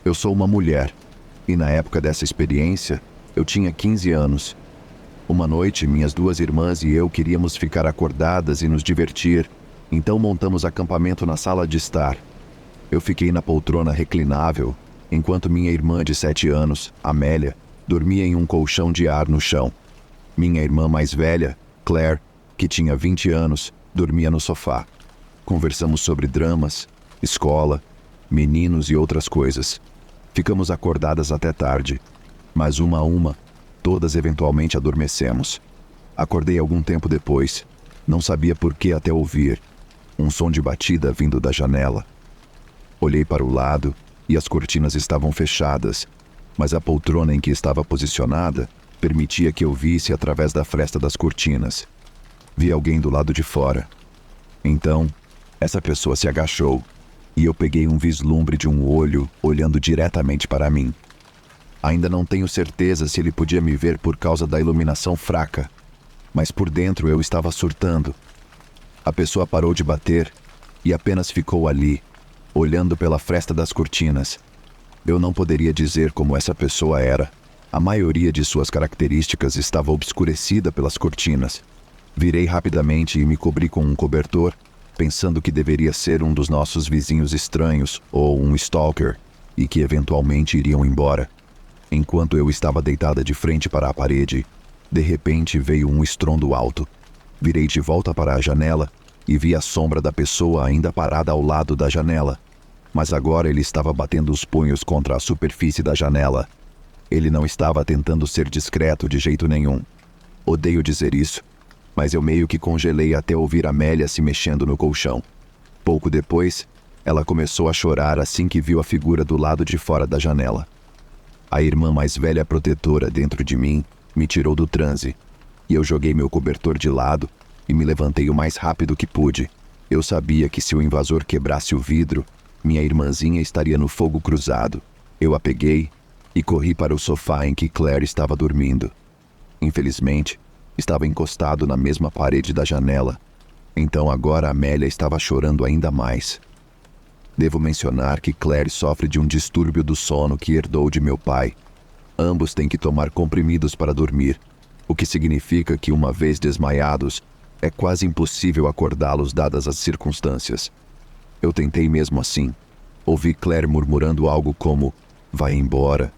Eu sou uma mulher, e na época dessa experiência, eu tinha 15 anos. Uma noite, minhas duas irmãs e eu queríamos ficar acordadas e nos divertir, então montamos acampamento na sala de estar. Eu fiquei na poltrona reclinável, enquanto minha irmã de 7 anos, Amélia, dormia em um colchão de ar no chão. Minha irmã mais velha, Claire, que tinha 20 anos, dormia no sofá. Conversamos sobre dramas, escola, meninos e outras coisas. Ficamos acordadas até tarde, mas uma a uma, todas eventualmente adormecemos. Acordei algum tempo depois, não sabia por que até ouvir um som de batida vindo da janela. Olhei para o lado e as cortinas estavam fechadas, mas a poltrona em que estava posicionada permitia que eu visse através da fresta das cortinas. Vi alguém do lado de fora. Então, essa pessoa se agachou e eu peguei um vislumbre de um olho olhando diretamente para mim. Ainda não tenho certeza se ele podia me ver por causa da iluminação fraca, mas por dentro eu estava surtando. A pessoa parou de bater e apenas ficou ali, olhando pela fresta das cortinas. Eu não poderia dizer como essa pessoa era. A maioria de suas características estava obscurecida pelas cortinas. Virei rapidamente e me cobri com um cobertor, pensando que deveria ser um dos nossos vizinhos estranhos ou um stalker, e que eventualmente iriam embora. Enquanto eu estava deitada de frente para a parede, de repente veio um estrondo alto. Virei de volta para a janela e vi a sombra da pessoa ainda parada ao lado da janela. Mas agora ele estava batendo os punhos contra a superfície da janela. Ele não estava tentando ser discreto de jeito nenhum. Odeio dizer isso, mas eu meio que congelei até ouvir Amélia se mexendo no colchão. Pouco depois, ela começou a chorar assim que viu a figura do lado de fora da janela. A irmã mais velha protetora dentro de mim me tirou do transe, e eu joguei meu cobertor de lado e me levantei o mais rápido que pude. Eu sabia que se o invasor quebrasse o vidro, minha irmãzinha estaria no fogo cruzado. Eu a peguei e corri para o sofá em que Claire estava dormindo. Infelizmente, estava encostado na mesma parede da janela, então agora Amélia estava chorando ainda mais. Devo mencionar que Claire sofre de um distúrbio do sono que herdou de meu pai. Ambos têm que tomar comprimidos para dormir, o que significa que, uma vez desmaiados, é quase impossível acordá-los dadas as circunstâncias. Eu tentei mesmo assim. Ouvi Claire murmurando algo como, "Vai embora."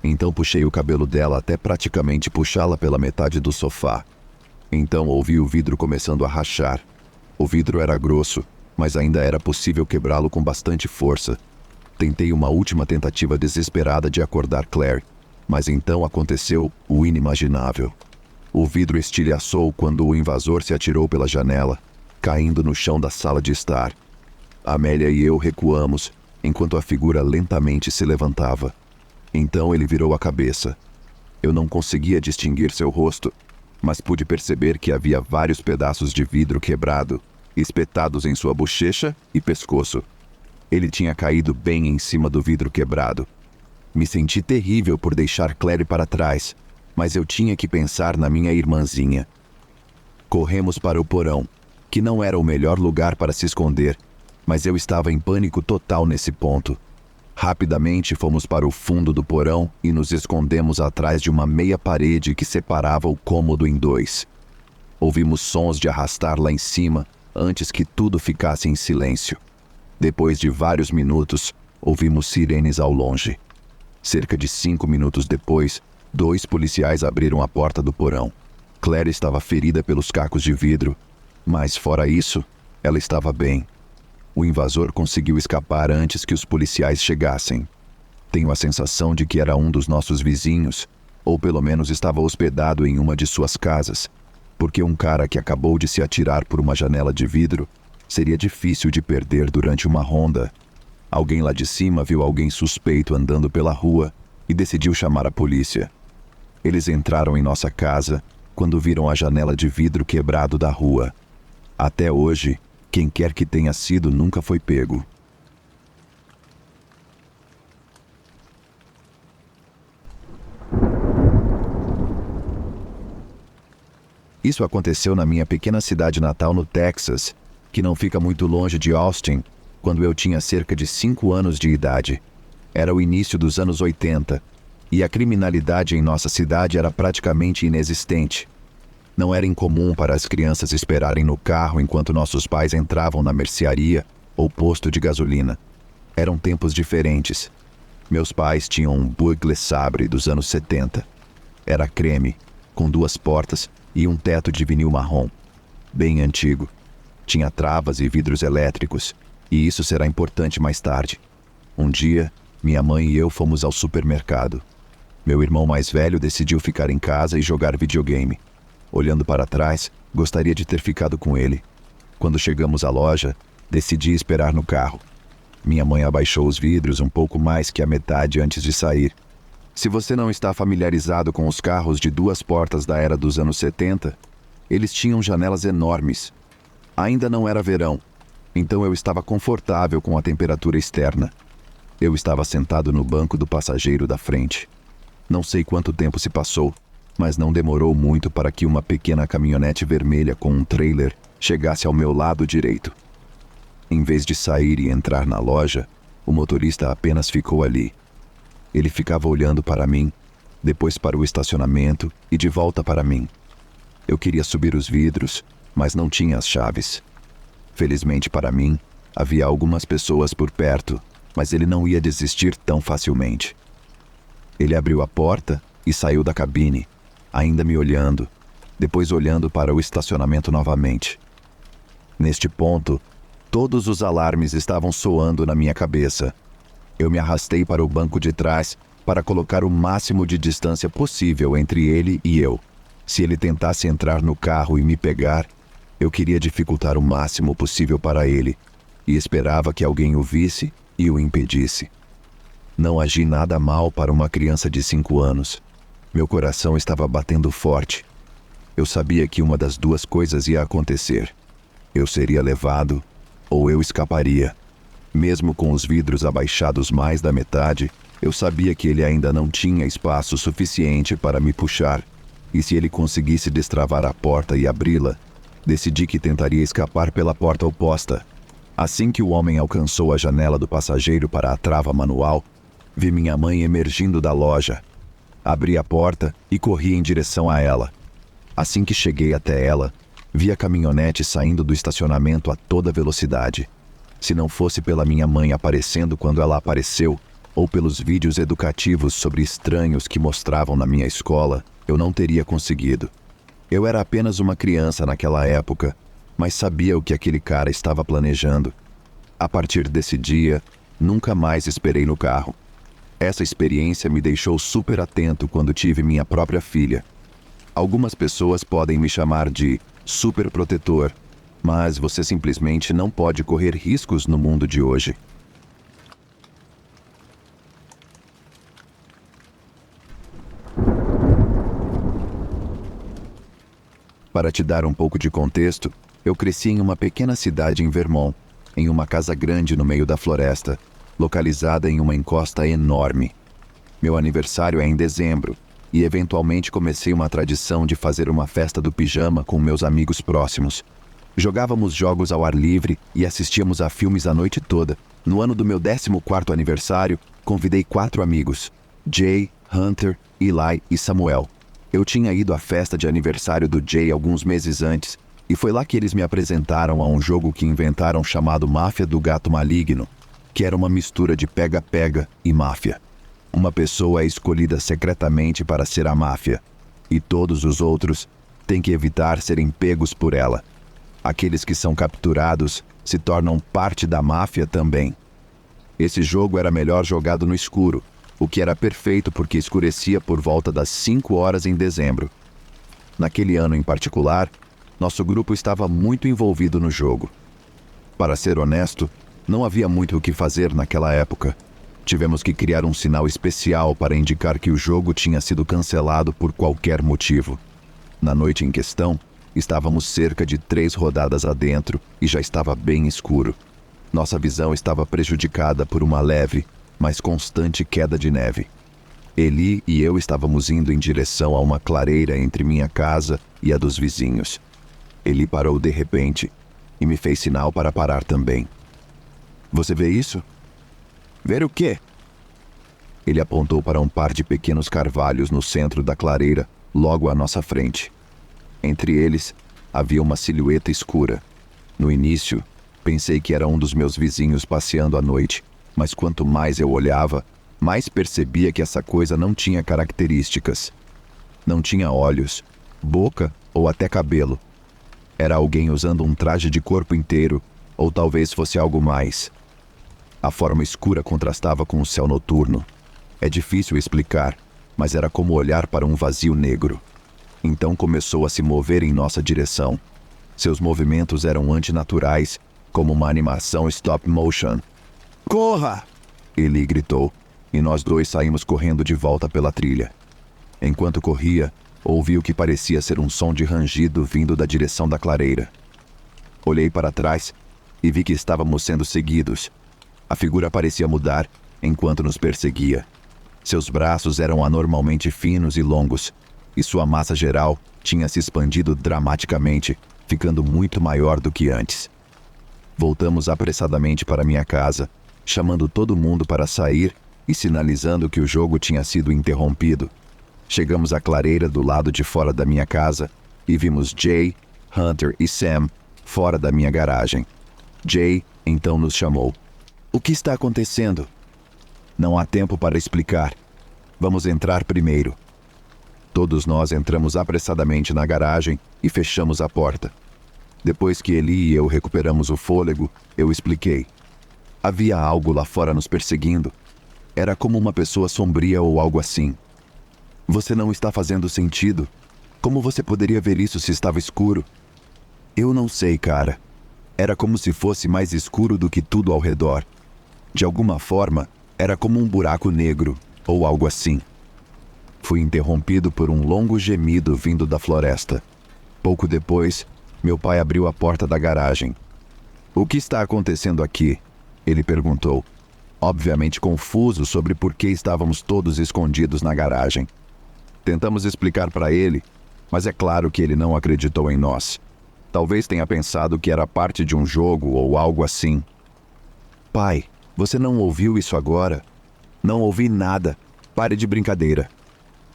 Então puxei o cabelo dela até praticamente puxá-la pela metade do sofá. Então ouvi o vidro começando a rachar. O vidro era grosso, mas ainda era possível quebrá-lo com bastante força. Tentei uma última tentativa desesperada de acordar Claire, mas então aconteceu o inimaginável. O vidro estilhaçou quando o invasor se atirou pela janela, caindo no chão da sala de estar. Amélia e eu recuamos, enquanto a figura lentamente se levantava. Então ele virou a cabeça. Eu não conseguia distinguir seu rosto, mas pude perceber que havia vários pedaços de vidro quebrado, espetados em sua bochecha e pescoço. Ele tinha caído bem em cima do vidro quebrado. Me senti terrível por deixar Claire para trás, mas eu tinha que pensar na minha irmãzinha. Corremos para o porão, que não era o melhor lugar para se esconder, mas eu estava em pânico total nesse ponto. Rapidamente fomos para o fundo do porão e nos escondemos atrás de uma meia parede que separava o cômodo em dois. Ouvimos sons de arrastar lá em cima antes que tudo ficasse em silêncio. Depois de vários minutos, ouvimos sirenes ao longe. Cerca de 5 minutos depois, 2 policiais abriram a porta do porão. Claire estava ferida pelos cacos de vidro, mas fora isso, ela estava bem. O invasor conseguiu escapar antes que os policiais chegassem. Tenho a sensação de que era um dos nossos vizinhos, ou pelo menos estava hospedado em uma de suas casas, porque um cara que acabou de se atirar por uma janela de vidro seria difícil de perder durante uma ronda. Alguém lá de cima viu alguém suspeito andando pela rua e decidiu chamar a polícia. Eles entraram em nossa casa quando viram a janela de vidro quebrado da rua. Até hoje, quem quer que tenha sido nunca foi pego. Isso aconteceu na minha pequena cidade natal no Texas, que não fica muito longe de Austin, quando eu tinha cerca de 5 anos de idade. Era o início dos anos 80, e a criminalidade em nossa cidade era praticamente inexistente. Não era incomum para as crianças esperarem no carro enquanto nossos pais entravam na mercearia ou posto de gasolina. Eram tempos diferentes. Meus pais tinham um Buick Sabre dos anos 70. Era creme, com 2 portas e um teto de vinil marrom. Bem antigo. Tinha travas e vidros elétricos, e isso será importante mais tarde. Um dia, minha mãe e eu fomos ao supermercado. Meu irmão mais velho decidiu ficar em casa e jogar videogame. Olhando para trás, gostaria de ter ficado com ele. Quando chegamos à loja, decidi esperar no carro. Minha mãe abaixou os vidros um pouco mais que a metade antes de sair. Se você não está familiarizado com os carros de 2 portas da era dos anos 70, eles tinham janelas enormes. Ainda não era verão, então eu estava confortável com a temperatura externa. Eu estava sentado no banco do passageiro da frente. Não sei quanto tempo se passou, mas não demorou muito para que uma pequena caminhonete vermelha com um trailer chegasse ao meu lado direito. Em vez de sair e entrar na loja, o motorista apenas ficou ali. Ele ficava olhando para mim, depois para o estacionamento e de volta para mim. Eu queria subir os vidros, mas não tinha as chaves. Felizmente para mim, havia algumas pessoas por perto, mas ele não ia desistir tão facilmente. Ele abriu a porta e saiu da cabine, ainda me olhando, depois olhando para o estacionamento novamente. Neste ponto, todos os alarmes estavam soando na minha cabeça. Eu me arrastei para o banco de trás para colocar o máximo de distância possível entre ele e eu. Se ele tentasse entrar no carro e me pegar, eu queria dificultar o máximo possível para ele, e esperava que alguém o visse e o impedisse. Não agi nada mal para uma criança de 5 anos. Meu coração estava batendo forte. Eu sabia que uma das 2 coisas ia acontecer. Eu seria levado ou eu escaparia. Mesmo com os vidros abaixados mais da metade, eu sabia que ele ainda não tinha espaço suficiente para me puxar. E se ele conseguisse destravar a porta e abri-la, decidi que tentaria escapar pela porta oposta. Assim que o homem alcançou a janela do passageiro para a trava manual, vi minha mãe emergindo da loja. Abri a porta e corri em direção a ela. Assim que cheguei até ela, vi a caminhonete saindo do estacionamento a toda velocidade. Se não fosse pela minha mãe aparecendo quando ela apareceu, ou pelos vídeos educativos sobre estranhos que mostravam na minha escola, eu não teria conseguido. Eu era apenas uma criança naquela época, mas sabia o que aquele cara estava planejando. A partir desse dia, nunca mais esperei no carro. Essa experiência me deixou super atento quando tive minha própria filha. Algumas pessoas podem me chamar de super protetor, mas você simplesmente não pode correr riscos no mundo de hoje. Para te dar um pouco de contexto, eu cresci em uma pequena cidade em Vermont, em uma casa grande no meio da floresta, localizada em uma encosta enorme. Meu aniversário é em dezembro, e eventualmente comecei uma tradição de fazer uma festa do pijama com meus amigos próximos. Jogávamos jogos ao ar livre e assistíamos a filmes a noite toda. No ano do meu 14º aniversário, convidei 4 amigos: Jay, Hunter, Eli e Samuel. Eu tinha ido à festa de aniversário do Jay alguns meses antes, e foi lá que eles me apresentaram a um jogo que inventaram chamado Máfia do Gato Maligno, que era uma mistura de pega-pega e máfia. Uma pessoa é escolhida secretamente para ser a máfia, e todos os outros têm que evitar serem pegos por ela. Aqueles que são capturados se tornam parte da máfia também. Esse jogo era melhor jogado no escuro, o que era perfeito porque escurecia por volta das 5 horas em dezembro. Naquele ano em particular, nosso grupo estava muito envolvido no jogo. Para ser honesto, não havia muito o que fazer naquela época. Tivemos que criar um sinal especial para indicar que o jogo tinha sido cancelado por qualquer motivo. Na noite em questão, estávamos cerca de 3 rodadas adentro e já estava bem escuro. Nossa visão estava prejudicada por uma leve, mas constante queda de neve. Eli e eu estávamos indo em direção a uma clareira entre minha casa e a dos vizinhos. Eli parou de repente e me fez sinal para parar também. Você vê isso? Ver o quê? Ele apontou para um par de pequenos carvalhos no centro da clareira, logo à nossa frente. Entre eles, havia uma silhueta escura. No início, pensei que era um dos meus vizinhos passeando à noite, mas quanto mais eu olhava, mais percebia que essa coisa não tinha características. Não tinha olhos, boca ou até cabelo. Era alguém usando um traje de corpo inteiro, ou talvez fosse algo mais. A forma escura contrastava com o céu noturno. É difícil explicar, mas era como olhar para um vazio negro. Então começou a se mover em nossa direção. Seus movimentos eram antinaturais, como uma animação stop motion. "Corra!" ele gritou, e nós dois saímos correndo de volta pela trilha. Enquanto corria, ouvi o que parecia ser um som de rangido vindo da direção da clareira. Olhei para trás e vi que estávamos sendo seguidos. A figura parecia mudar enquanto nos perseguia. Seus braços eram anormalmente finos e longos, e sua massa geral tinha se expandido dramaticamente, ficando muito maior do que antes. Voltamos apressadamente para minha casa, chamando todo mundo para sair e sinalizando que o jogo tinha sido interrompido. Chegamos à clareira do lado de fora da minha casa e vimos Jay, Hunter e Sam fora da minha garagem. Jay então nos chamou. "O que está acontecendo?" "Não há tempo para explicar. Vamos entrar primeiro." Todos nós entramos apressadamente na garagem e fechamos a porta. Depois que Eli e eu recuperamos o fôlego, eu expliquei. Havia algo lá fora nos perseguindo. Era como uma pessoa sombria ou algo assim. "Você não está fazendo sentido. Como você poderia ver isso se estava escuro?" "Eu não sei, cara. Era como se fosse mais escuro do que tudo ao redor. De alguma forma, era como um buraco negro, ou algo assim." Fui interrompido por um longo gemido vindo da floresta. Pouco depois, meu pai abriu a porta da garagem. "O que está acontecendo aqui?" ele perguntou, obviamente confuso sobre por que estávamos todos escondidos na garagem. Tentamos explicar para ele, mas é claro que ele não acreditou em nós. Talvez tenha pensado que era parte de um jogo ou algo assim. "Pai, você não ouviu isso agora?" "Não ouvi nada. Pare de brincadeira."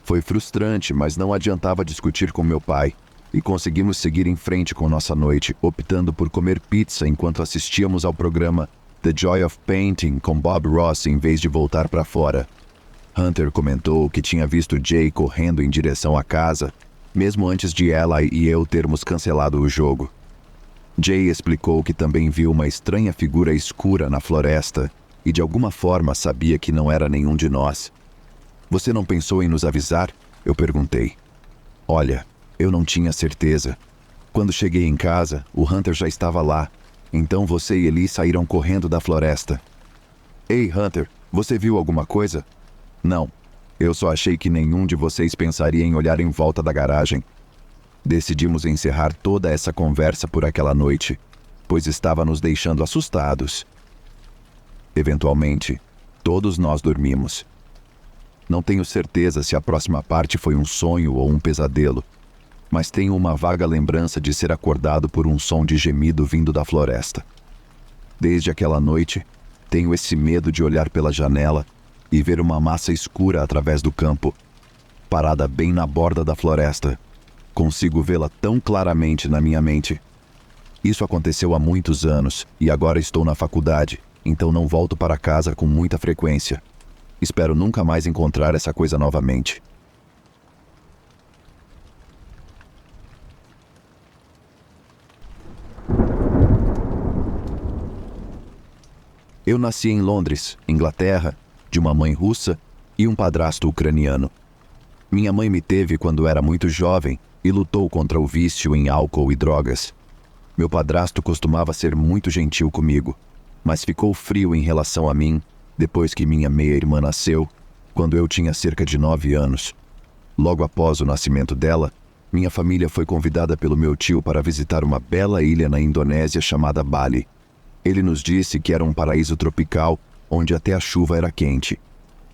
Foi frustrante, mas não adiantava discutir com meu pai, e conseguimos seguir em frente com nossa noite, optando por comer pizza enquanto assistíamos ao programa The Joy of Painting com Bob Ross em vez de voltar para fora. Hunter comentou que tinha visto Jay correndo em direção à casa, mesmo antes de ela e eu termos cancelado o jogo. Jay explicou que também viu uma estranha figura escura na floresta e de alguma forma sabia que não era nenhum de nós. "Você não pensou em nos avisar?" eu perguntei. "Olha, eu não tinha certeza. Quando cheguei em casa, o Hunter já estava lá, então você e Eli saíram correndo da floresta." "Ei, Hunter, você viu alguma coisa?" "Não. Eu só achei que nenhum de vocês pensaria em olhar em volta da garagem." Decidimos encerrar toda essa conversa por aquela noite, pois estava nos deixando assustados. Eventualmente, todos nós dormimos. Não tenho certeza se a próxima parte foi um sonho ou um pesadelo, mas tenho uma vaga lembrança de ser acordado por um som de gemido vindo da floresta. Desde aquela noite, tenho esse medo de olhar pela janela e ver uma massa escura através do campo, parada bem na borda da floresta. Consigo vê-la tão claramente na minha mente. Isso aconteceu há muitos anos e agora estou na faculdade, então não volto para casa com muita frequência. Espero nunca mais encontrar essa coisa novamente. Eu nasci em Londres, Inglaterra, de uma mãe russa e um padrasto ucraniano. Minha mãe me teve quando era muito jovem e lutou contra o vício em álcool e drogas. Meu padrasto costumava ser muito gentil comigo, mas ficou frio em relação a mim depois que minha meia-irmã nasceu, quando eu tinha cerca de 9 anos. Logo após o nascimento dela, minha família foi convidada pelo meu tio para visitar uma bela ilha na Indonésia chamada Bali. Ele nos disse que era um paraíso tropical, onde até a chuva era quente.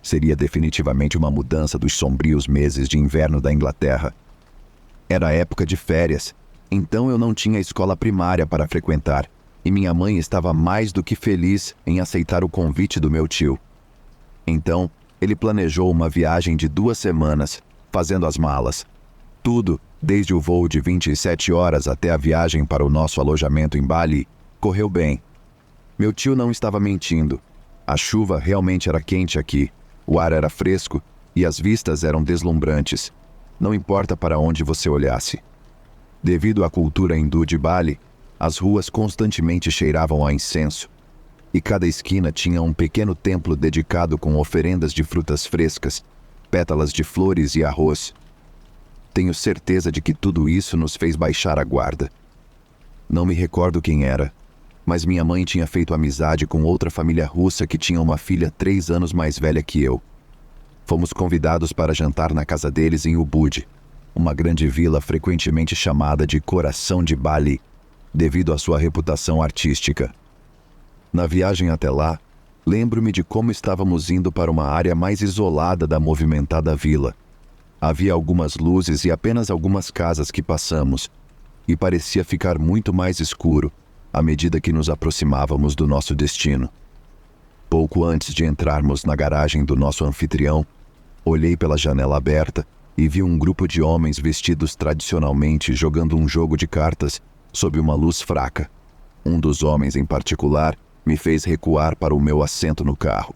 Seria definitivamente uma mudança dos sombrios meses de inverno da Inglaterra. Era época de férias, então eu não tinha escola primária para frequentar, e minha mãe estava mais do que feliz em aceitar o convite do meu tio. Então, Ele planejou uma viagem de 2 semanas, fazendo as malas. Tudo, desde o voo de 27 horas até a viagem para o nosso alojamento em Bali, correu bem. Meu tio não estava mentindo. A chuva realmente era quente aqui, o ar era fresco e as vistas eram deslumbrantes. Não importa para onde você olhasse. Devido à cultura hindu de Bali, as ruas constantemente cheiravam a incenso, e cada esquina tinha um pequeno templo dedicado com oferendas de frutas frescas, pétalas de flores e arroz. Tenho certeza de que tudo isso nos fez baixar a guarda. Não me recordo quem era, mas minha mãe tinha feito amizade com outra família russa que tinha uma filha 3 anos mais velha que eu. Fomos convidados para jantar na casa deles em Ubud, uma grande vila frequentemente chamada de Coração de Bali, devido à sua reputação artística. Na viagem até lá, lembro-me de como estávamos indo para uma área mais isolada da movimentada vila. Havia algumas luzes e apenas algumas casas que passamos, e parecia ficar muito mais escuro à medida que nos aproximávamos do nosso destino. Pouco antes de entrarmos na garagem do nosso anfitrião, olhei pela janela aberta e vi um grupo de homens vestidos tradicionalmente jogando um jogo de cartas sob uma luz fraca. Um dos homens em particular me fez recuar para o meu assento no carro.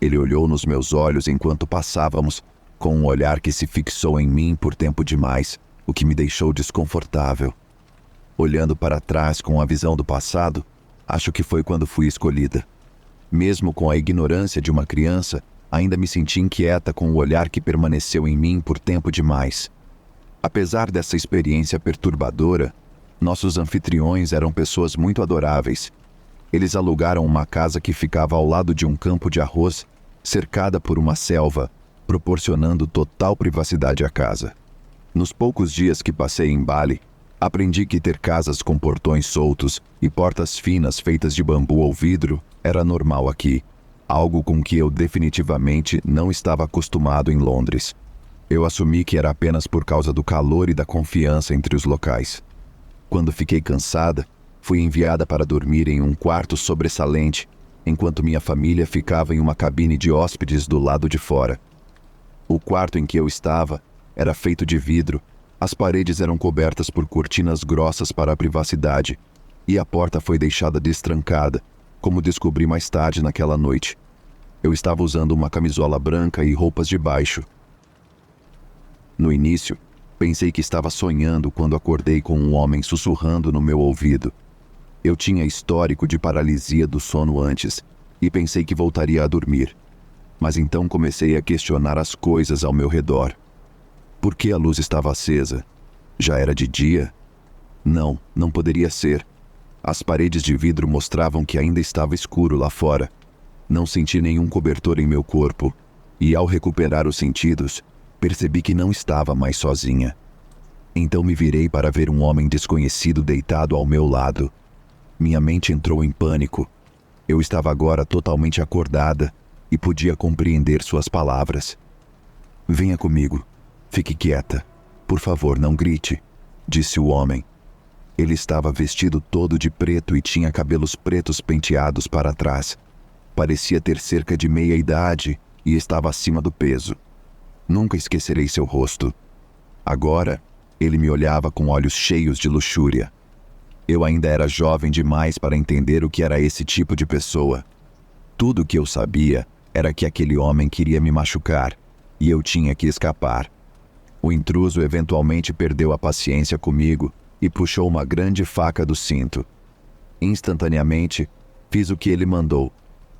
Ele olhou nos meus olhos enquanto passávamos, com um olhar que se fixou em mim por tempo demais, o que me deixou desconfortável. Olhando para trás com a visão do passado, acho que foi quando fui escolhida. Mesmo com a ignorância de uma criança, ainda me senti inquieta com o olhar que permaneceu em mim por tempo demais. Apesar dessa experiência perturbadora, nossos anfitriões eram pessoas muito adoráveis. Eles alugaram uma casa que ficava ao lado de um campo de arroz, cercada por uma selva, proporcionando total privacidade à casa. Nos poucos dias que passei em Bali, aprendi que ter casas com portões soltos e portas finas feitas de bambu ou vidro era normal aqui, algo com que eu definitivamente não estava acostumado em Londres. Eu assumi que era apenas por causa do calor e da confiança entre os locais. Quando fiquei cansada, fui enviada para dormir em um quarto sobressalente, enquanto minha família ficava em uma cabine de hóspedes do lado de fora. O quarto em que eu estava era feito de vidro, as paredes eram cobertas por cortinas grossas para a privacidade, e a porta foi deixada destrancada, como descobri mais tarde naquela noite. Eu estava usando uma camisola branca e roupas de baixo. No início, pensei que estava sonhando quando acordei com um homem sussurrando no meu ouvido. Eu tinha histórico de paralisia do sono antes, e pensei que voltaria a dormir. Mas então comecei a questionar as coisas ao meu redor. Por que a luz estava acesa? Já era de dia? Não, não poderia ser. As paredes de vidro mostravam que ainda estava escuro lá fora. Não senti nenhum cobertor em meu corpo, e ao recuperar os sentidos, percebi que não estava mais sozinha. Então me virei para ver um homem desconhecido deitado ao meu lado. Minha mente entrou em pânico. Eu estava agora totalmente acordada e podia compreender suas palavras. "Venha comigo. Fique quieta. Por favor, não grite", disse o homem. Ele estava vestido todo de preto e tinha cabelos pretos penteados para trás. Parecia ter cerca de meia idade e estava acima do peso. Nunca esquecerei seu rosto. Agora, ele me olhava com olhos cheios de luxúria. Eu ainda era jovem demais para entender o que era esse tipo de pessoa. Tudo o que eu sabia era que aquele homem queria me machucar e eu tinha que escapar. O intruso eventualmente perdeu a paciência comigo e puxou uma grande faca do cinto. Instantaneamente, fiz o que ele mandou.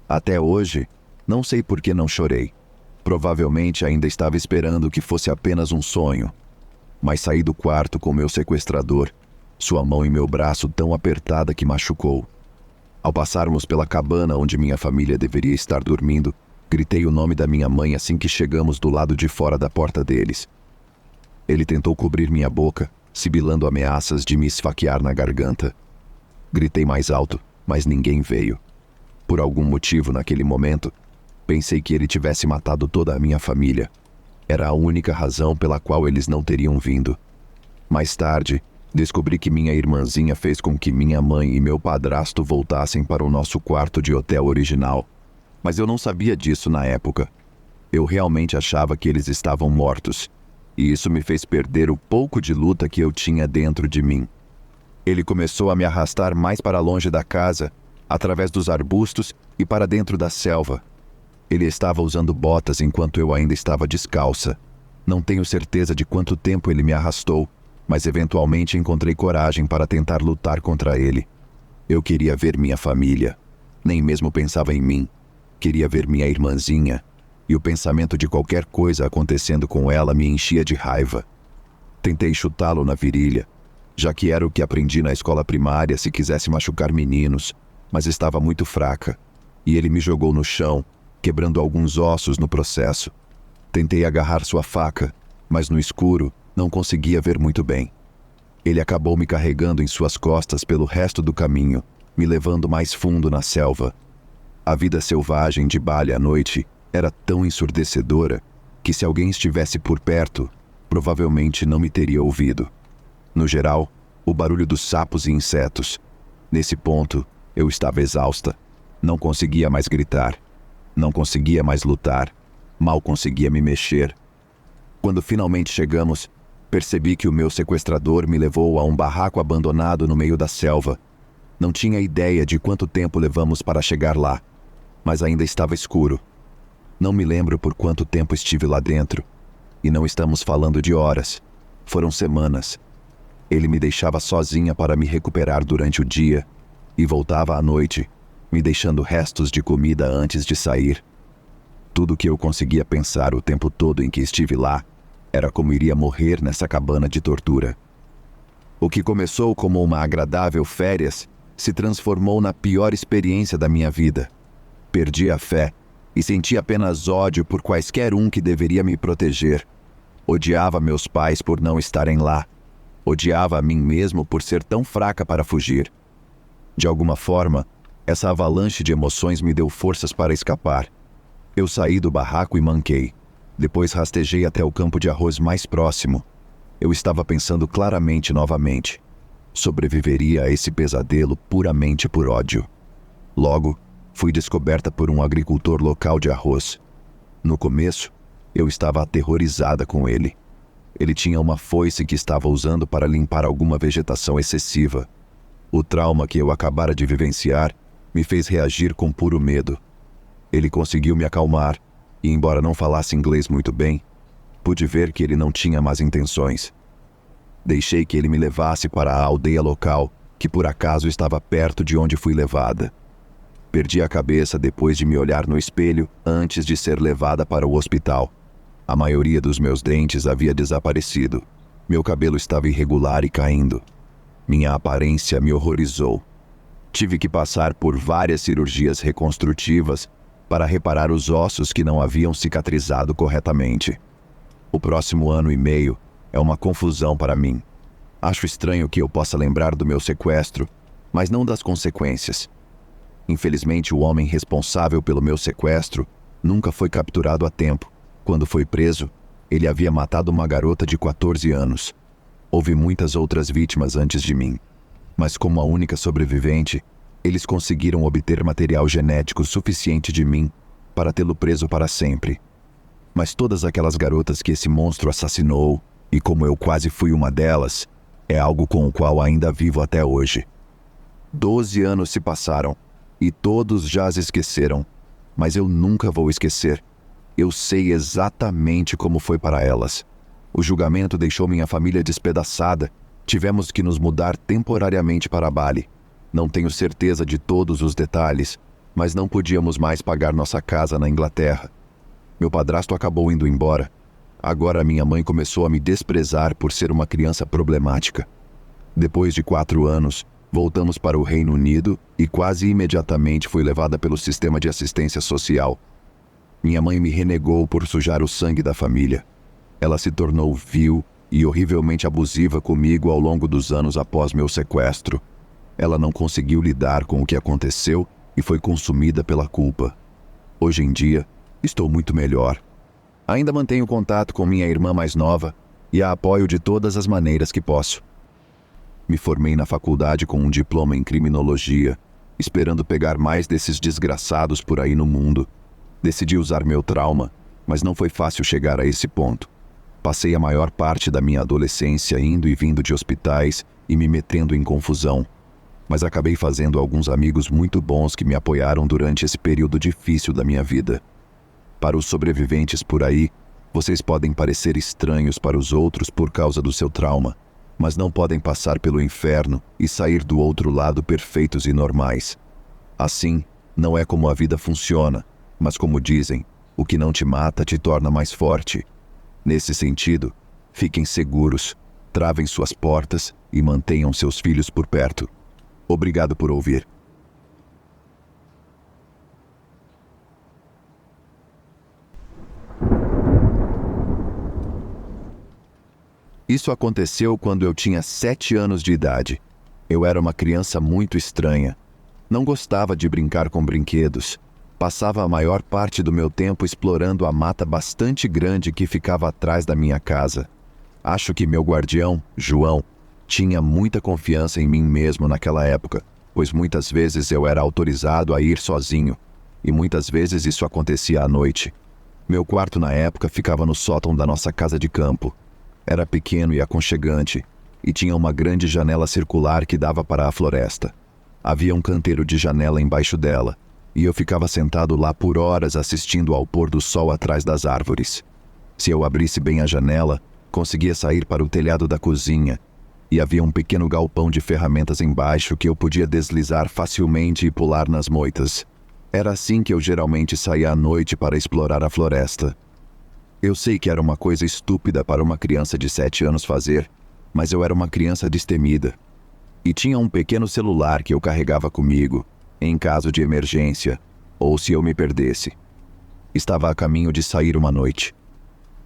Até hoje, não sei por que não chorei. Provavelmente ainda estava esperando que fosse apenas um sonho. Mas saí do quarto com meu sequestrador, sua mão em meu braço tão apertada que machucou. Ao passarmos pela cabana onde minha família deveria estar dormindo, gritei o nome da minha mãe assim que chegamos do lado de fora da porta deles. Ele tentou cobrir minha boca, sibilando ameaças de me esfaquear na garganta. Gritei mais alto, mas ninguém veio. Por algum motivo, naquele momento, pensei que ele tivesse matado toda a minha família. Era a única razão pela qual eles não teriam vindo. Mais tarde, descobri que minha irmãzinha fez com que minha mãe e meu padrasto voltassem para o nosso quarto de hotel original. Mas eu não sabia disso na época. Eu realmente achava que eles estavam mortos, e isso me fez perder o pouco de luta que eu tinha dentro de mim. Ele começou a me arrastar mais para longe da casa, através dos arbustos e para dentro da selva. Ele estava usando botas enquanto eu ainda estava descalça. Não tenho certeza de quanto tempo ele me arrastou, mas eventualmente encontrei coragem para tentar lutar contra ele. Eu queria ver minha família. Nem mesmo pensava em mim. Queria ver minha irmãzinha. E o pensamento de qualquer coisa acontecendo com ela me enchia de raiva. Tentei chutá-lo na virilha, já que era o que aprendi na escola primária se quisesse machucar meninos, mas estava muito fraca. E ele me jogou no chão, quebrando alguns ossos no processo. Tentei agarrar sua faca, mas no escuro não conseguia ver muito bem. Ele acabou me carregando em suas costas pelo resto do caminho, me levando mais fundo na selva. A vida selvagem de Bali à noite era tão ensurdecedora que se alguém estivesse por perto, provavelmente não me teria ouvido. No geral, o barulho dos sapos e insetos. Nesse ponto, eu estava exausta. Não conseguia mais gritar. Não conseguia mais lutar. Mal conseguia me mexer. Quando finalmente chegamos, percebi que o meu sequestrador me levou a um barraco abandonado no meio da selva. Não tinha ideia de quanto tempo levamos para chegar lá, mas ainda estava escuro. Não me lembro por quanto tempo estive lá dentro. E não estamos falando de horas. Foram semanas. Ele me deixava sozinha para me recuperar durante o dia e voltava à noite, me deixando restos de comida antes de sair. Tudo o que eu conseguia pensar o tempo todo em que estive lá era como iria morrer nessa cabana de tortura. O que começou como uma agradável férias se transformou na pior experiência da minha vida. Perdi a fé e senti apenas ódio por quaisquer um que deveria me proteger. Odiava meus pais por não estarem lá. Odiava a mim mesmo por ser tão fraca para fugir. De alguma forma, essa avalanche de emoções me deu forças para escapar. Eu saí do barraco e manquei. Depois rastejei até o campo de arroz mais próximo. Eu estava pensando claramente novamente. Sobreviveria a esse pesadelo puramente por ódio. Logo, fui descoberta por um agricultor local de arroz. No começo, eu estava aterrorizada com ele. Ele tinha uma foice que estava usando para limpar alguma vegetação excessiva. O trauma que eu acabara de vivenciar me fez reagir com puro medo. Ele conseguiu me acalmar, e embora não falasse inglês muito bem, pude ver que ele não tinha más intenções. Deixei que ele me levasse para a aldeia local, que por acaso estava perto de onde fui levada. Perdi a cabeça depois de me olhar no espelho antes de ser levada para o hospital. A maioria dos meus dentes havia desaparecido. Meu cabelo estava irregular e caindo. Minha aparência me horrorizou. Tive que passar por várias cirurgias reconstrutivas para reparar os ossos que não haviam cicatrizado corretamente. O próximo ano e meio é uma confusão para mim. Acho estranho que eu possa lembrar do meu sequestro, mas não das consequências. Infelizmente, o homem responsável pelo meu sequestro nunca foi capturado a tempo. Quando foi preso, ele havia matado uma garota de 14 anos. Houve muitas outras vítimas antes de mim, mas como a única sobrevivente, eles conseguiram obter material genético suficiente de mim para tê-lo preso para sempre. Mas todas aquelas garotas que esse monstro assassinou, e como eu quase fui uma delas, é algo com o qual ainda vivo até hoje. 12 anos se passaram, e todos já as esqueceram, mas eu nunca vou esquecer. Eu sei exatamente como foi para elas. O julgamento deixou minha família despedaçada. Tivemos que nos mudar temporariamente para Bali. Não tenho certeza de todos os detalhes, mas não podíamos mais pagar nossa casa na Inglaterra. Meu padrasto acabou indo embora. Agora minha mãe começou a me desprezar por ser uma criança problemática. Depois de 4 anos, voltamos para o Reino Unido e quase imediatamente fui levada pelo sistema de assistência social. Minha mãe me renegou por sujar o sangue da família. Ela se tornou vil e horrivelmente abusiva comigo ao longo dos anos após meu sequestro. Ela não conseguiu lidar com o que aconteceu e foi consumida pela culpa. Hoje em dia, estou muito melhor. Ainda mantenho contato com minha irmã mais nova e a apoio de todas as maneiras que posso. Me formei na faculdade com um diploma em criminologia, esperando pegar mais desses desgraçados por aí no mundo. Decidi usar meu trauma mas não foi fácil chegar a esse ponto. Passei a maior parte da minha adolescência indo e vindo de hospitais e me metendo em confusão, mas acabei fazendo alguns amigos muito bons que me apoiaram durante esse período difícil da minha vida. Para os sobreviventes por aí, vocês podem parecer estranhos para os outros por causa do seu trauma, mas não podem passar pelo inferno e sair do outro lado perfeitos e normais. Assim, não é como a vida funciona, mas como dizem, o que não te mata te torna mais forte. Nesse sentido, fiquem seguros, travem suas portas e mantenham seus filhos por perto. Obrigado por ouvir. Isso aconteceu quando eu tinha 7 anos de idade. Eu era uma criança muito estranha. Não gostava de brincar com brinquedos. Passava a maior parte do meu tempo explorando a mata bastante grande que ficava atrás da minha casa. Acho que meu guardião, João, tinha muita confiança em mim mesmo naquela época, pois muitas vezes eu era autorizado a ir sozinho, e muitas vezes isso acontecia à noite. Meu quarto na época ficava no sótão da nossa casa de campo. Era pequeno e aconchegante, e tinha uma grande janela circular que dava para a floresta. Havia um canteiro de janela embaixo dela, e eu ficava sentado lá por horas assistindo ao pôr do sol atrás das árvores. Se eu abrisse bem a janela, conseguia sair para o telhado da cozinha, e havia um pequeno galpão de ferramentas embaixo que eu podia deslizar facilmente e pular nas moitas. Era assim que eu geralmente saía à noite para explorar a floresta. Eu sei que era uma coisa estúpida para uma criança de 7 anos fazer, mas eu era uma criança destemida. E tinha um pequeno celular que eu carregava comigo, em caso de emergência, ou se eu me perdesse. Estava a caminho de sair uma noite.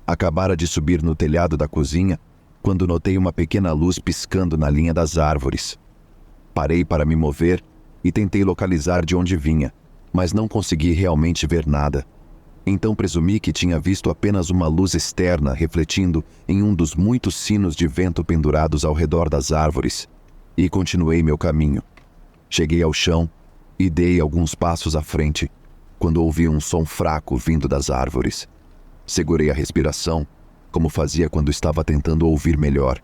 Acabara de subir no telhado da cozinha, quando notei uma pequena luz piscando na linha das árvores. Parei para me mover e tentei localizar de onde vinha, mas não consegui realmente ver nada. Então presumi que tinha visto apenas uma luz externa refletindo em um dos muitos sinos de vento pendurados ao redor das árvores, e continuei meu caminho. Cheguei ao chão e dei alguns passos à frente, quando ouvi um som fraco vindo das árvores. Segurei a respiração, como fazia quando estava tentando ouvir melhor.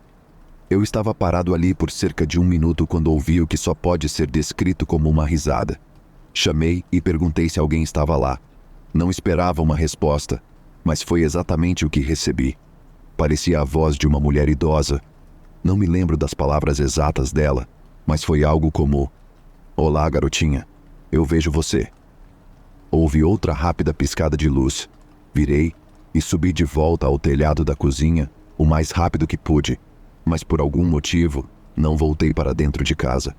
Eu estava parado ali por cerca de 1 minuto quando ouvi o que só pode ser descrito como uma risada. Chamei e perguntei se alguém estava lá. Não esperava uma resposta, mas foi exatamente o que recebi. Parecia a voz de uma mulher idosa. Não me lembro das palavras exatas dela, mas foi algo como: "Olá, garotinha, eu vejo você." Houve outra rápida piscada de luz. Virei e subi de volta ao telhado da cozinha o mais rápido que pude, mas por algum motivo não voltei para dentro de casa.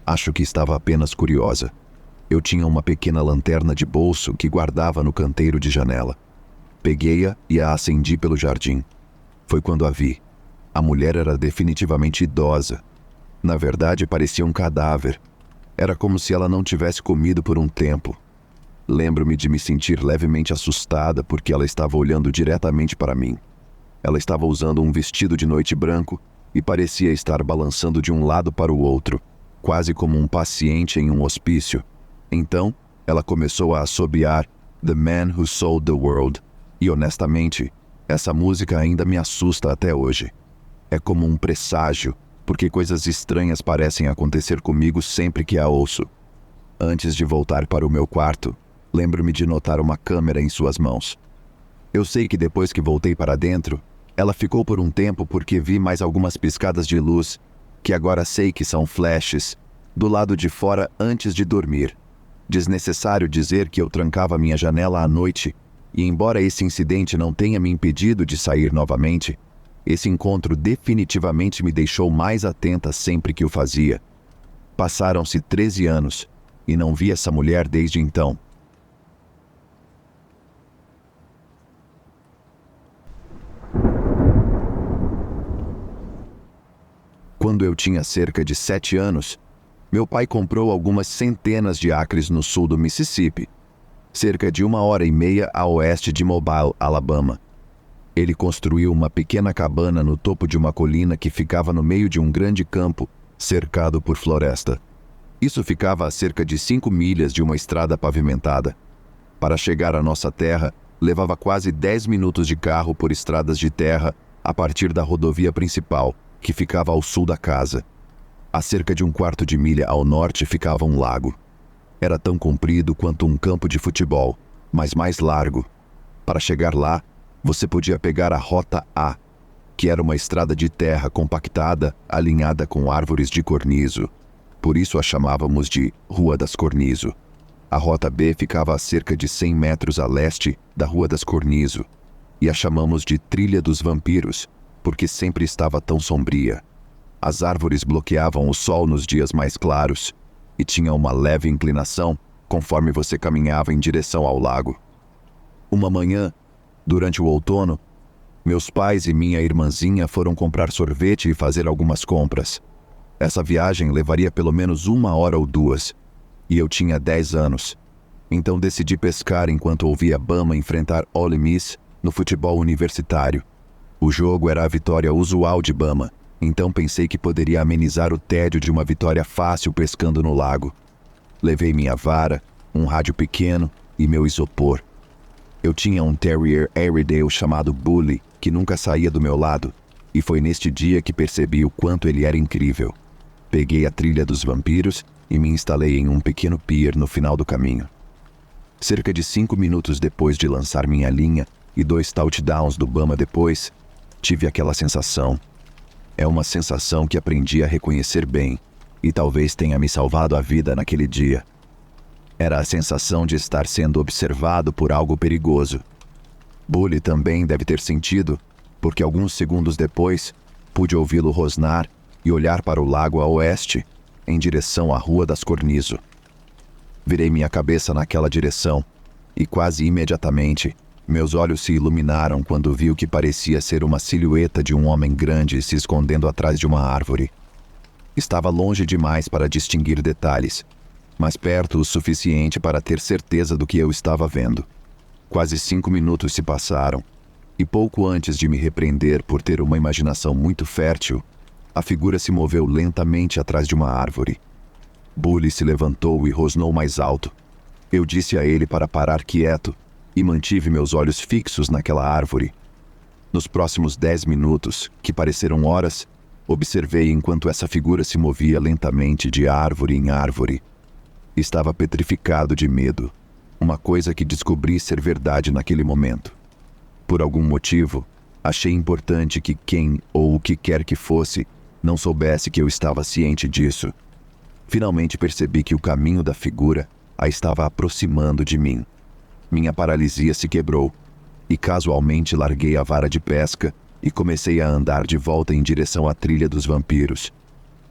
Acho que estava apenas curiosa. Eu tinha uma pequena lanterna de bolso que guardava no canteiro de janela. Peguei-a e a acendi pelo jardim. Foi quando a vi. A mulher era definitivamente idosa. Na verdade, parecia um cadáver. Era como se ela não tivesse comido por um tempo. Lembro-me de me sentir levemente assustada porque ela estava olhando diretamente para mim. Ela estava usando um vestido de noite branco e parecia estar balançando de um lado para o outro, quase como um paciente em um hospício. Então, ela começou a assobiar "The Man Who Sold the World", e honestamente, essa música ainda me assusta até hoje. É como um presságio, porque coisas estranhas parecem acontecer comigo sempre que a ouço. Antes de voltar para o meu quarto, lembro-me de notar uma câmera em suas mãos. Eu sei que depois que voltei para dentro, ela ficou por um tempo porque vi mais algumas piscadas de luz, que agora sei que são flashes, do lado de fora antes de dormir. Desnecessário dizer que eu trancava minha janela à noite, e embora esse incidente não tenha me impedido de sair novamente, esse encontro definitivamente me deixou mais atenta sempre que o fazia. Passaram-se 13 anos, e não vi essa mulher desde então. Quando eu tinha cerca de 7 anos, meu pai comprou algumas centenas de acres no sul do Mississippi, cerca de 1h30 a oeste de Mobile, Alabama. Ele construiu uma pequena cabana no topo de uma colina que ficava no meio de um grande campo, cercado por floresta. Isso ficava a cerca de 5 milhas de uma estrada pavimentada. Para chegar à nossa terra, Levava quase 10 minutos de carro por estradas de terra a partir da rodovia principal, que ficava ao sul da casa. A cerca de um quarto de milha ao norte ficava um lago. Era tão comprido quanto um campo de futebol, mas mais largo. Para chegar lá, você podia pegar a Rota A, que era uma estrada de terra compactada, alinhada com árvores de cornizo. Por isso a chamávamos de Rua das Cornizo. A Rota B ficava a cerca de 100 metros a leste da Rua das Cornizo, e a chamamos de Trilha dos Vampiros, porque sempre estava tão sombria. As árvores bloqueavam o sol nos dias mais claros, e tinha uma leve inclinação conforme você caminhava em direção ao lago. Uma manhã, durante o outono, meus pais e minha irmãzinha foram comprar sorvete e fazer algumas compras. Essa viagem levaria pelo menos 1 hora ou 2, e eu tinha 10 anos. Então decidi pescar enquanto ouvia Bama enfrentar Ole Miss no futebol universitário. O jogo era a vitória usual de Bama, então pensei que poderia amenizar o tédio de uma vitória fácil pescando no lago. Levei minha vara, um rádio pequeno e meu isopor. Eu tinha um terrier Airedale chamado Bully, que nunca saía do meu lado, e foi neste dia que percebi o quanto ele era incrível. Peguei a Trilha dos Vampiros e me instalei em um pequeno pier no final do caminho. Cerca de 5 minutos depois de lançar minha linha e 2 touchdowns do Bama depois, tive aquela sensação. É uma sensação que aprendi a reconhecer bem, e talvez tenha me salvado a vida naquele dia. Era a sensação de estar sendo observado por algo perigoso. Bully também deve ter sentido, porque alguns segundos depois, pude ouvi-lo rosnar e olhar para o lago a oeste, em direção à Rua das Cornizo. Virei minha cabeça naquela direção, e quase imediatamente, meus olhos se iluminaram quando vi o que parecia ser uma silhueta de um homem grande se escondendo atrás de uma árvore. Estava longe demais para distinguir detalhes, mas perto o suficiente para ter certeza do que eu estava vendo. Quase 5 minutos se passaram, e pouco antes de me repreender por ter uma imaginação muito fértil, a figura se moveu lentamente atrás de uma árvore. Bully se levantou e rosnou mais alto. Eu disse a ele para parar quieto e mantive meus olhos fixos naquela árvore. Nos próximos 10 minutos, que pareceram horas, observei enquanto essa figura se movia lentamente de árvore em árvore. Estava petrificado de medo, uma coisa que descobri ser verdade naquele momento. Por algum motivo, achei importante que quem ou o que quer que fosse não soubesse que eu estava ciente disso. Finalmente percebi que o caminho da figura a estava aproximando de mim. Minha paralisia se quebrou, e casualmente larguei a vara de pesca e comecei a andar de volta em direção à Trilha dos Vampiros.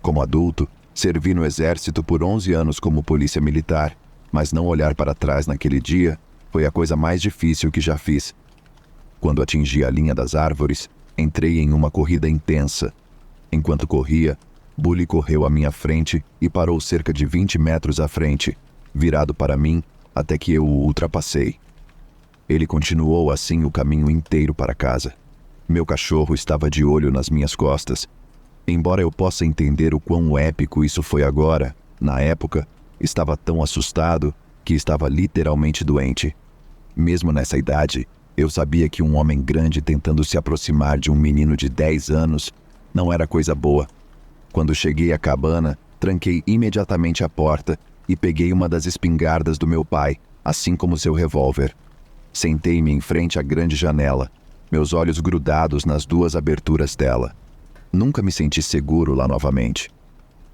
Como adulto, servi no exército por 11 anos como polícia militar, mas não olhar para trás naquele dia foi a coisa mais difícil que já fiz. Quando atingi a linha das árvores, entrei em uma corrida intensa. Enquanto corria, Bully correu à minha frente e parou cerca de 20 metros à frente, virado para mim até que eu o ultrapassei. Ele continuou assim o caminho inteiro para casa. Meu cachorro estava de olho nas minhas costas. Embora eu possa entender o quão épico isso foi agora, na época, estava tão assustado que estava literalmente doente. Mesmo nessa idade, eu sabia que um homem grande tentando se aproximar de um menino de 10 anos não era coisa boa. Quando cheguei à cabana, tranquei imediatamente a porta e peguei uma das espingardas do meu pai, assim como seu revólver. Sentei-me em frente à grande janela, meus olhos grudados nas 2 aberturas dela. Nunca me senti seguro lá novamente.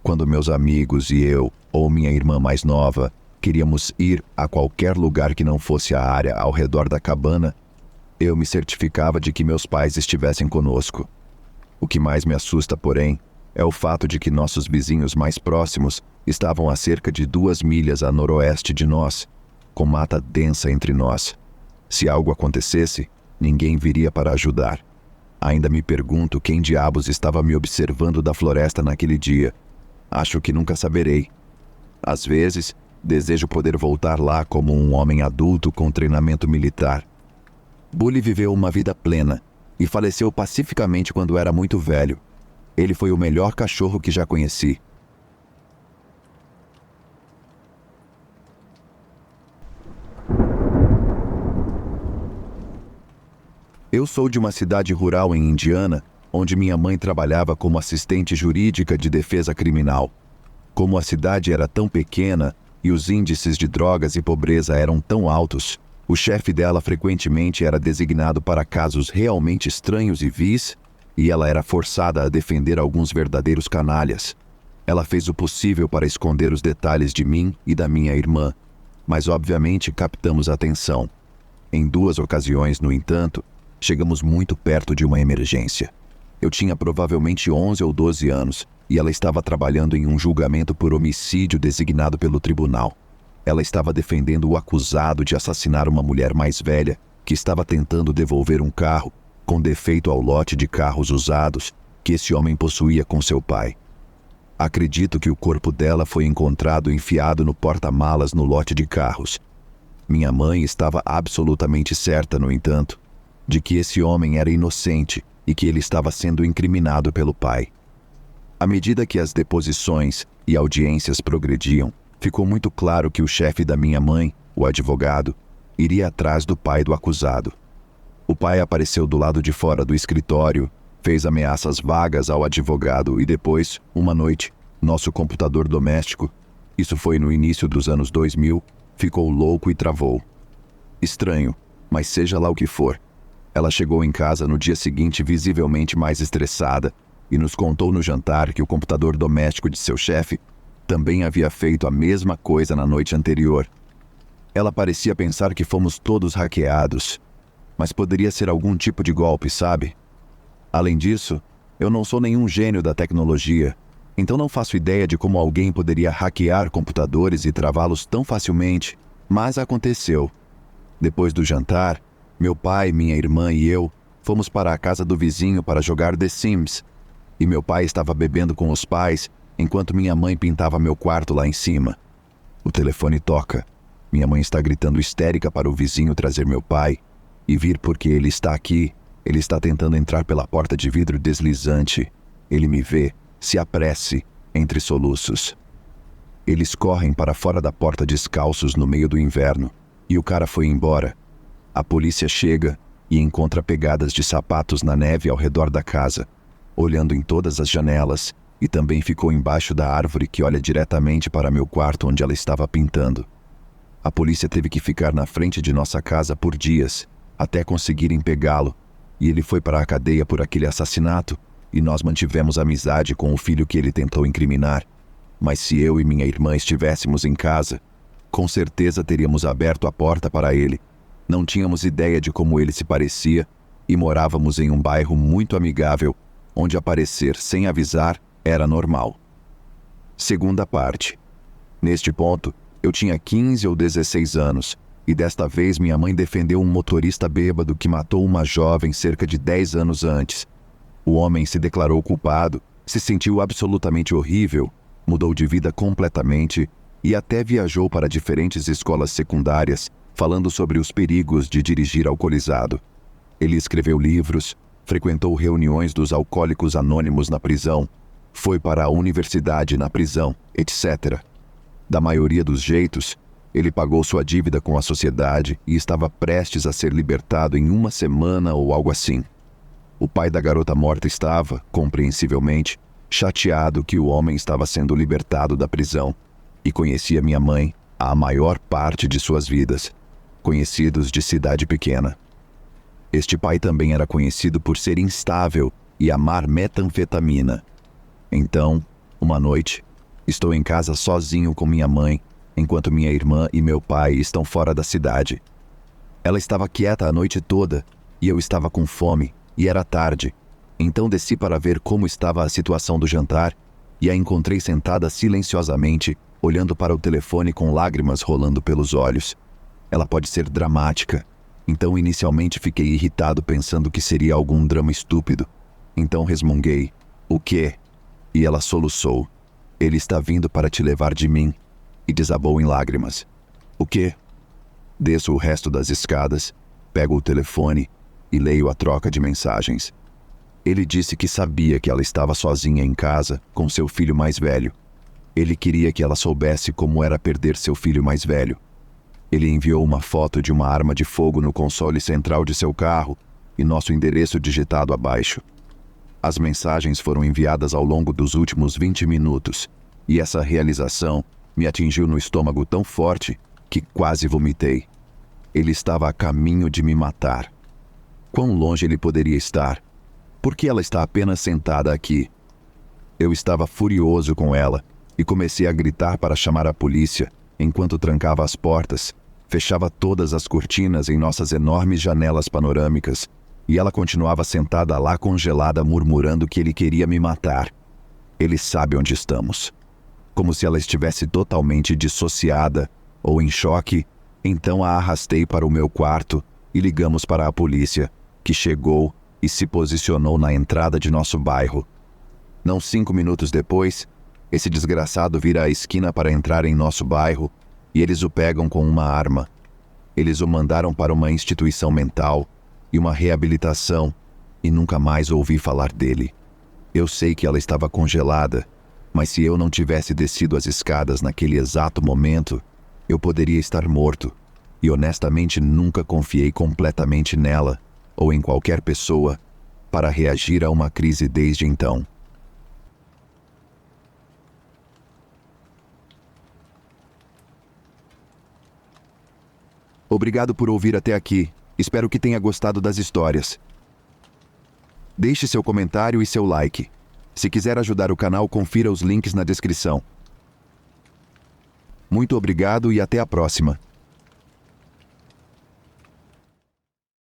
Quando meus amigos e eu, ou minha irmã mais nova, queríamos ir a qualquer lugar que não fosse a área ao redor da cabana, eu me certificava de que meus pais estivessem conosco. O que mais me assusta, porém, é o fato de que nossos vizinhos mais próximos estavam a cerca de 2 milhas a noroeste de nós, com mata densa entre nós. Se algo acontecesse, ninguém viria para ajudar. Ainda me pergunto quem diabos estava me observando da floresta naquele dia. Acho que nunca saberei. Às vezes, desejo poder voltar lá como um homem adulto com treinamento militar. Bully viveu uma vida plena e faleceu pacificamente quando era muito velho. Ele foi o melhor cachorro que já conheci. Eu sou de uma cidade rural em Indiana, onde minha mãe trabalhava como assistente jurídica de defesa criminal. Como a cidade era tão pequena e os índices de drogas e pobreza eram tão altos, o chefe dela frequentemente era designado para casos realmente estranhos e vis, e ela era forçada a defender alguns verdadeiros canalhas. Ela fez o possível para esconder os detalhes de mim e da minha irmã, mas obviamente captamos a atenção. Em 2 ocasiões, no entanto, chegamos muito perto de uma emergência. Eu tinha provavelmente 11 ou 12 anos e ela estava trabalhando em um julgamento por homicídio designado pelo tribunal. Ela estava defendendo o acusado de assassinar uma mulher mais velha que estava tentando devolver um carro com defeito ao lote de carros usados que esse homem possuía com seu pai. Acredito que o corpo dela foi encontrado enfiado no porta-malas no lote de carros. Minha mãe estava absolutamente certa, no entanto, de que esse homem era inocente e que ele estava sendo incriminado pelo pai. À medida que as deposições e audiências progrediam, ficou muito claro que o chefe da minha mãe, o advogado, iria atrás do pai do acusado. O pai apareceu do lado de fora do escritório, fez ameaças vagas ao advogado e depois, uma noite, nosso computador doméstico, isso foi no início dos anos 2000, ficou louco e travou. Estranho, mas seja lá o que for. Ela chegou em casa no dia seguinte visivelmente mais estressada e nos contou no jantar que o computador doméstico de seu chefe também havia feito a mesma coisa na noite anterior. Ela parecia pensar que fomos todos hackeados, mas poderia ser algum tipo de golpe, sabe? Além disso, eu não sou nenhum gênio da tecnologia, então não faço ideia de como alguém poderia hackear computadores e travá-los tão facilmente, mas aconteceu. Depois do jantar, meu pai, minha irmã e eu fomos para a casa do vizinho para jogar The Sims, e meu pai estava bebendo com os pais enquanto minha mãe pintava meu quarto lá em cima. O telefone toca. Minha mãe está gritando histérica para o vizinho trazer meu pai e vir porque ele está aqui. Ele está tentando entrar pela porta de vidro deslizante. Ele me vê, se apresse, entre soluços. Eles correm para fora da porta descalços no meio do inverno, e o cara foi embora. A polícia chega e encontra pegadas de sapatos na neve ao redor da casa, olhando em todas as janelas, e também ficou embaixo da árvore que olha diretamente para meu quarto onde ela estava pintando. A polícia teve que ficar na frente de nossa casa por dias, até conseguirem pegá-lo, e ele foi para a cadeia por aquele assassinato, e nós mantivemos amizade com o filho que ele tentou incriminar. Mas se eu e minha irmã estivéssemos em casa, com certeza teríamos aberto a porta para ele. Não tínhamos ideia de como ele se parecia e morávamos em um bairro muito amigável, onde aparecer sem avisar era normal. Segunda parte. Neste ponto, eu tinha 15 ou 16 anos, e desta vez minha mãe defendeu um motorista bêbado que matou uma jovem cerca de 10 anos antes. O homem se declarou culpado, se sentiu absolutamente horrível, mudou de vida completamente e até viajou para diferentes escolas secundárias, falando sobre os perigos de dirigir alcoolizado. Ele escreveu livros, frequentou reuniões dos alcoólicos anônimos na prisão, foi para a universidade na prisão, etc. Da maioria dos jeitos, ele pagou sua dívida com a sociedade e estava prestes a ser libertado em 1 semana ou algo assim. O pai da garota morta estava, compreensivelmente, chateado que o homem estava sendo libertado da prisão e conhecia minha mãe a maior parte de suas vidas, conhecidos de cidade pequena. Este pai também era conhecido por ser instável e amar metanfetamina. Então, uma noite, estou em casa sozinho com minha mãe, enquanto minha irmã e meu pai estão fora da cidade. Ela estava quieta a noite toda e eu estava com fome e era tarde. Então desci para ver como estava a situação do jantar e a encontrei sentada silenciosamente, olhando para o telefone com lágrimas rolando pelos olhos. Ela pode ser dramática. Então inicialmente fiquei irritado pensando que seria algum drama estúpido. Então resmunguei: "O quê?" E ela soluçou: "Ele está vindo para te levar de mim." E desabou em lágrimas. "O quê?" Desço o resto das escadas, pego o telefone e leio a troca de mensagens. Ele disse que sabia que ela estava sozinha em casa com seu filho mais velho. Ele queria que ela soubesse como era perder seu filho mais velho. Ele enviou uma foto de uma arma de fogo no console central de seu carro e nosso endereço digitado abaixo. As mensagens foram enviadas ao longo dos últimos 20 minutos, e essa realização me atingiu no estômago tão forte que quase vomitei. Ele estava a caminho de me matar. Quão longe ele poderia estar? Por que ela está apenas sentada aqui? Eu estava furioso com ela e comecei a gritar para chamar a polícia, enquanto trancava as portas, fechava todas as cortinas em nossas enormes janelas panorâmicas, e ela continuava sentada lá congelada, murmurando que ele queria me matar. Ele sabe onde estamos. Como se ela estivesse totalmente dissociada ou em choque, então a arrastei para o meu quarto e ligamos para a polícia, que chegou e se posicionou na entrada de nosso bairro. Não 5 minutos depois, esse desgraçado vira a esquina para entrar em nosso bairro e eles o pegam com uma arma. Eles o mandaram para uma instituição mental e uma reabilitação e nunca mais ouvi falar dele. Eu sei que ela estava congelada, mas se eu não tivesse descido as escadas naquele exato momento, eu poderia estar morto. E honestamente nunca confiei completamente nela ou em qualquer pessoa para reagir a uma crise desde então. Obrigado por ouvir até aqui. Espero que tenha gostado das histórias. Deixe seu comentário e seu like. Se quiser ajudar o canal, confira os links na descrição. Muito obrigado e até a próxima.